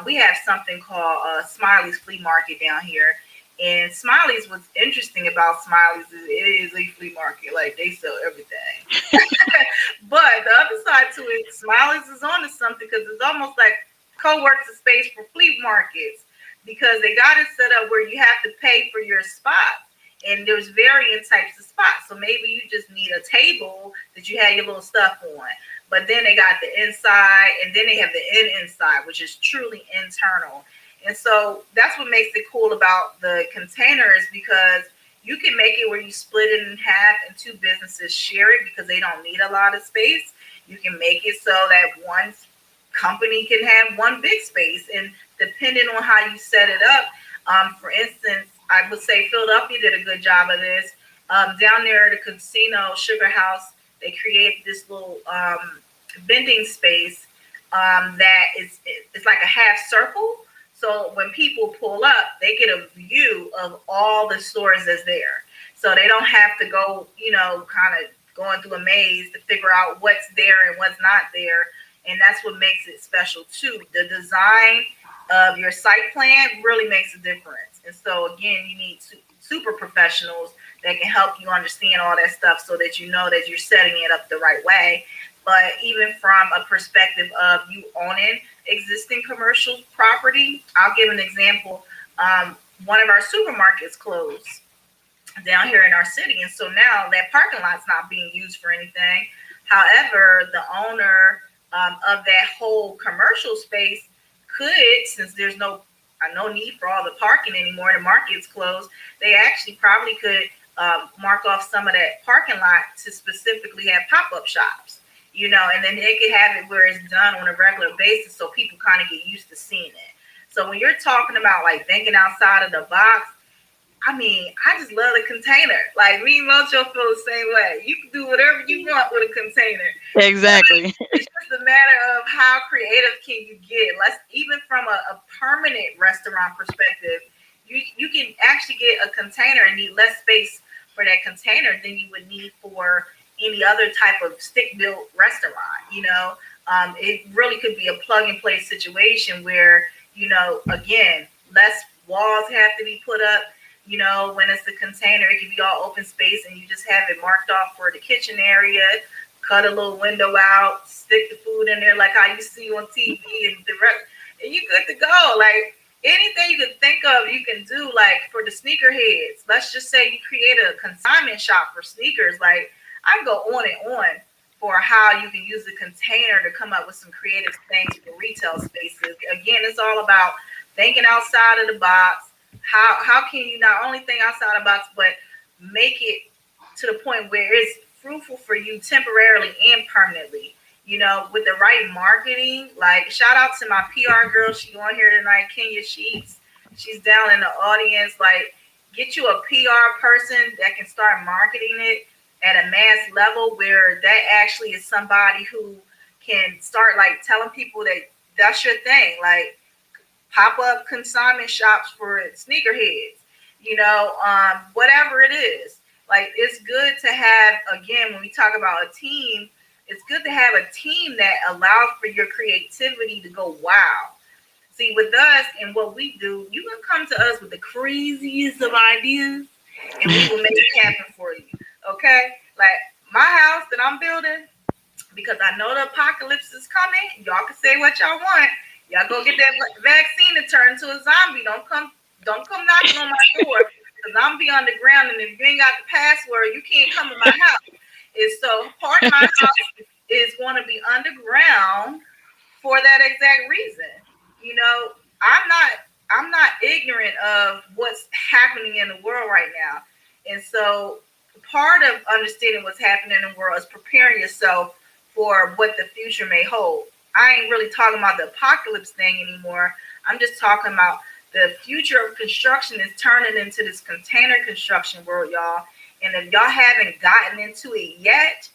Speaker 2: we have something called Smiley's Flea Market down here. And Smiley's, what's interesting about Smiley's is it is a flea market. Like they sell everything. But the other side to it, Smiley's is onto something because it's almost like co-works a space for flea markets because they got it set up where you have to pay for your spot. And there's varying types of spots. So maybe you just need a table that you have your little stuff on. But then they got the inside and then they have the inside, which is truly internal. And so that's what makes it cool about the containers because you can make it where you split it in half and two businesses share it because they don't need a lot of space. You can make it so that one company can have one big space. And depending on how you set it up, for instance, I would say Philadelphia did a good job of this. Down there at the casino, Sugar House, they created this little vending space that is it's like a half circle. So when people pull up, they get a view of all the stores that's there. So they don't have to go, kind of going through a maze to figure out what's there and what's not there. And that's what makes it special too. The design of your site plan really makes a difference. And so again, you need super professionals that can help you understand all that stuff so that you know that you're setting it up the right way. But even from a perspective of you owning existing commercial property, I'll give an example. One of our supermarkets closed down here in our city, and so now that parking lot's not being used for anything. However, the owner of that whole commercial space could, since there's no need for all the parking anymore, the market's closed, they actually probably could mark off some of that parking lot to specifically have pop-up shops, and then they could have it where it's done on a regular basis so people kind of get used to seeing it. So when you're talking about like thinking outside of the box, I mean, I just love a container. Like me and Mojo feel the same way. You can do whatever you want with a container.
Speaker 1: Exactly.
Speaker 2: It's just a matter of how creative can you get. Let's even from a permanent restaurant perspective, you can actually get a container and need less space for that container than you would need for any other type of stick built restaurant. It really could be a plug and play situation where again, less walls have to be put up. When it's a container, it can be all open space and you just have it marked off for the kitchen area, cut a little window out, stick the food in there like how you see on TV, and the rest, and you good to go. Like anything you can think of, you can do. Like for the sneakerheads, let's just say you create a consignment shop for sneakers. Like I can go on and on for how you can use the container to come up with some creative things for retail spaces. Again, it's all about thinking outside of the box. How can you not only think outside the box, but make it to the point where it's fruitful for you temporarily and permanently. You know, with the right marketing. Like shout out to my PR girl. She on here tonight, Kenya Sheets. She's down in the audience. Like get you a PR person that can start marketing it at a mass level where that actually is somebody who can start like telling people that that's your thing. Like pop up consignment shops for sneakerheads, whatever it is. Like it's good to have, again, when we talk about a team, it's good to have a team that allows for your creativity to go wow. See, with us and what we do, you can come to us with the craziest of ideas and we will make it happen for you. Okay? Like my house that I'm building, because I know the apocalypse is coming. Y'all can say what y'all want. Y'all go get that vaccine and turn into a zombie. Don't come knocking on my door because I'm be on the ground, and if you ain't got the password, you can't come in my house. And so part of my house is going to be underground for that exact reason. You know, I'm not ignorant of what's happening in the world right now. And so part of understanding what's happening in the world is preparing yourself for what the future may hold. I ain't really talking about the apocalypse thing anymore. I'm just talking about the future of construction is turning into this container construction world, y'all. And if y'all haven't gotten into it yet,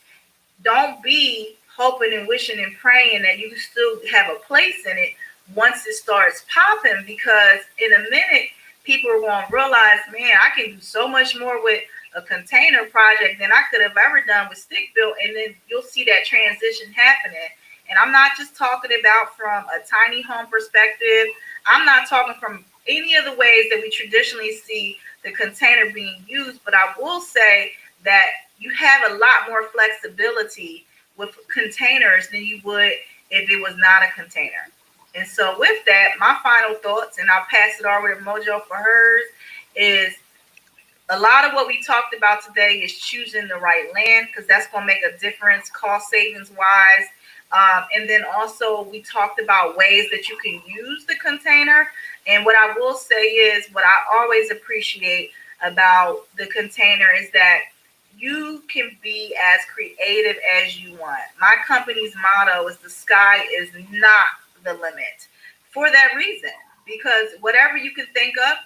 Speaker 2: don't be hoping and wishing and praying that you still have a place in it once it starts popping, because in a minute, people are going to realize, man, I can do so much more with a container project than I could have ever done with stick built. And then you'll see that transition happening. And I'm not just talking about from a tiny home perspective. I'm not talking from any of the ways that we traditionally see the container being used, but I will say that you have a lot more flexibility with containers than you would if it was not a container. And so with that, my final thoughts, and I'll pass it over to Mojo for hers, is a lot of what we talked about today is choosing the right land, because that's going to make a difference cost savings wise. And then also we talked about ways that you can use the container. And what I will say is what I always appreciate about the container is that you can be as creative as you want. My company's motto is the sky is not the limit for that reason, because whatever you can think of,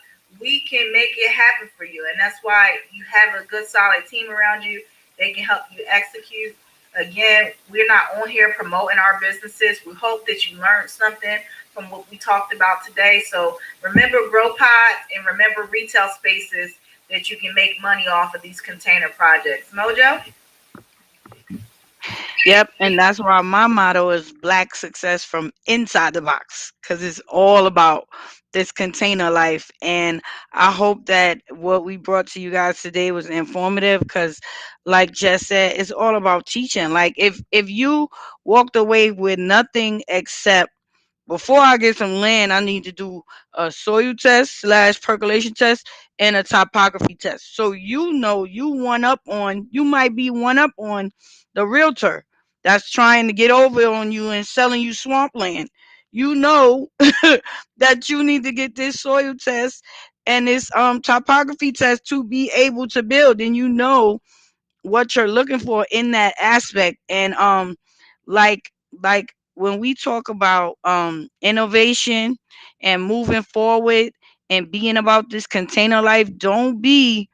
Speaker 2: we can make it happen for you. And that's why you have a good solid team around you. They can help you execute. Again, we're not on here promoting our businesses. We hope that you learned something from what we talked about today. So remember grow pods and remember retail spaces that you can make money off of these container projects. Mojo?
Speaker 1: Yep, and that's why my motto is Black Success from Inside the Box, because it's all about this container life. And I hope that what we brought to you guys today was informative, because, like Jess said, it's all about teaching. Like if you walked away with nothing except, before I get some land, I need to do a soil test slash percolation test and a topography test. So you might be one up on the realtor that's trying to get over on you and selling you swampland. You know that you need to get this soil test and this topography test to be able to build, and you know what you're looking for in that aspect. And like like when we talk about innovation and moving forward and being about this container life, don't be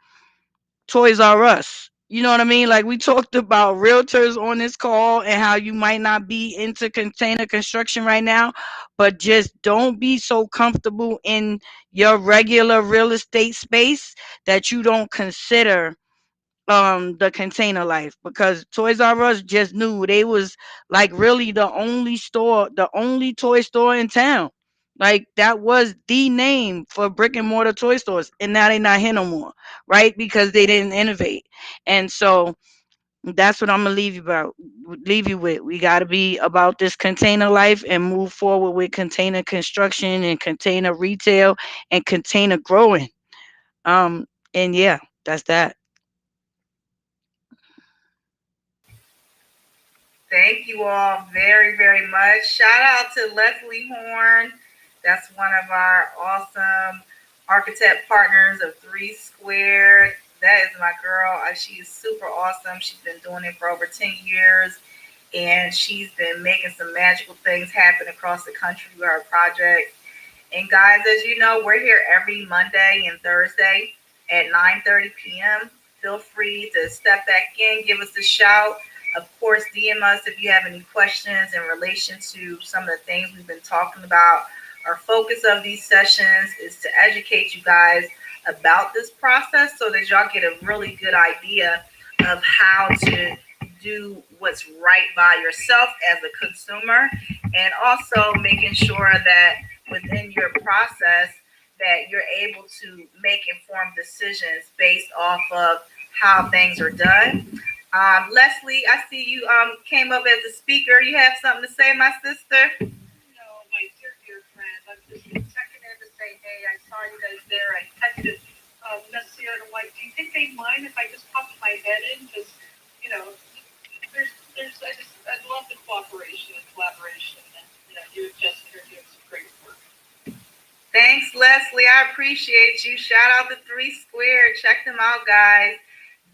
Speaker 1: Toys R Us. You know what I mean? Like we talked about realtors on this call and how you might not be into container construction right now, but just don't be so comfortable in your regular real estate space that you don't consider the container life, because Toys R Us just knew they was like really the only toy store in town. Like that was the name for brick and mortar toy stores, and now they not here no more, right? Because they didn't innovate. And so That's what I'm gonna leave you with. We gotta be about this container life and move forward with container construction and container retail and container growing. Um and yeah, that's that.
Speaker 2: Thank you all very, very much. Shout out to Leslie Horn. That's one of our awesome architect partners of Three Squared. That is my girl. She is super awesome. She's been doing it for over 10 years, and she's been making some magical things happen across the country with our project. And guys, as you know, we're here every Monday and Thursday at 9:30 p.m. Feel free to step back in, give us a shout. Of course, DM us if you have any questions in relation to some of the things we've been talking about. Our focus of these sessions is to educate you guys about this process so that y'all get a really good idea of how to do what's right by yourself as a consumer, and also making sure that within your process that you're able to make informed decisions based off of how things are done. Leslie, I see you came up as a speaker. You have something to say, my sister?
Speaker 3: No, my dear friend, I'm just checking in to say, hey, I saw you guys there. I texted Messier and I'm like, do you think they mind if I just pop my head in? Because, you know, I love the cooperation and collaboration. And, you and Jessica are doing some great work.
Speaker 2: Thanks, Leslie. I appreciate you. Shout out to Three Squared. Check them out, guys.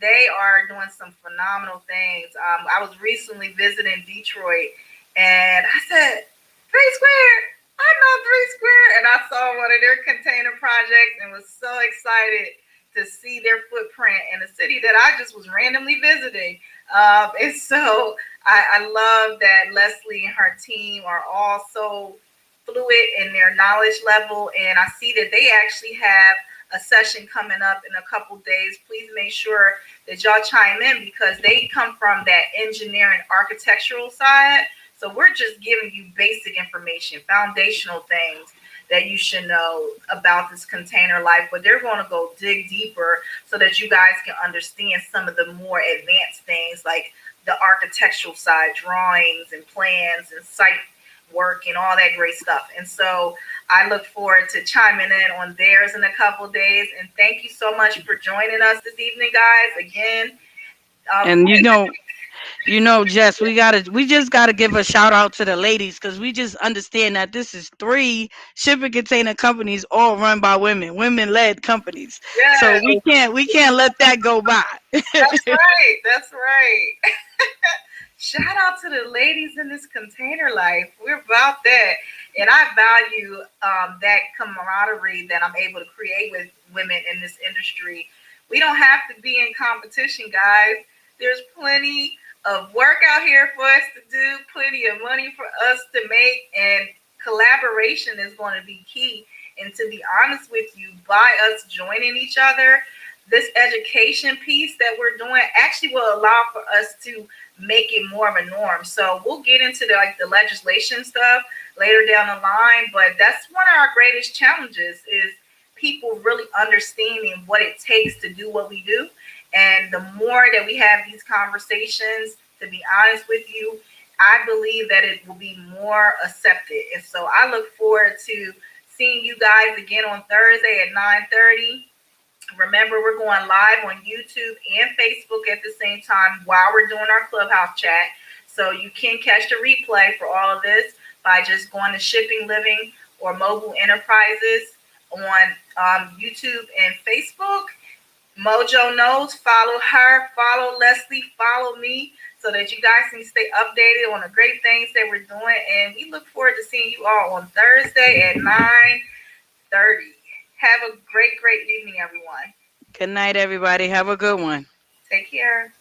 Speaker 2: They are doing some phenomenal things. I was recently visiting Detroit, and I said, Three Squared. I know Three Squared, and I saw one of their container projects and was so excited to see their footprint in a city that I just was randomly visiting. And so I love that Leslie and her team are all so fluid in their knowledge level, and I see that they actually have a session coming up in a couple days. Please make sure that y'all chime in because they come from that engineering architectural side. So we're just giving you basic information, foundational things that you should know about this container life, but they're going to go dig deeper so that you guys can understand some of the more advanced things like the architectural side, drawings and plans and site work and all that great stuff. And so I look forward to chiming in on theirs in a couple of days. And thank you so much for joining us this evening, guys. Again,
Speaker 1: And Jess, we just gotta give a shout out to the ladies because we just understand that this is three shipping container companies all run by women led companies. So
Speaker 2: yes,
Speaker 1: we can't let that go by.
Speaker 2: that's right. That's right. Shout out to the ladies in this container life. We're about that. And I value that camaraderie that I'm able to create with women in this industry. We don't have to be in competition, guys. There's plenty of work out here for us to do, plenty of money for us to make, and collaboration is going to be key. And to be honest with you, by us joining each other, this education piece that we're doing actually will allow for us to make it more of a norm. So we'll get into the legislation stuff later down the line, but that's one of our greatest challenges is people really understanding what it takes to do what we do. And the more that we have these conversations, to be honest with you, I believe that it will be more accepted. And so I look forward to seeing you guys again on Thursday at 9:30. Remember, we're going live on YouTube and Facebook at the same time while we're doing our Clubhouse chat. So you can catch the replay for all of this by just going to Shipping Living or Mobile Enterprises on YouTube and Facebook. Mojo knows, follow her, follow Leslie, follow me so that you guys can stay updated on the great things that we're doing. And we look forward to seeing you all on Thursday at 9:30. Have a great, great evening, everyone.
Speaker 1: Good night, everybody. Have a good one.
Speaker 2: Take care.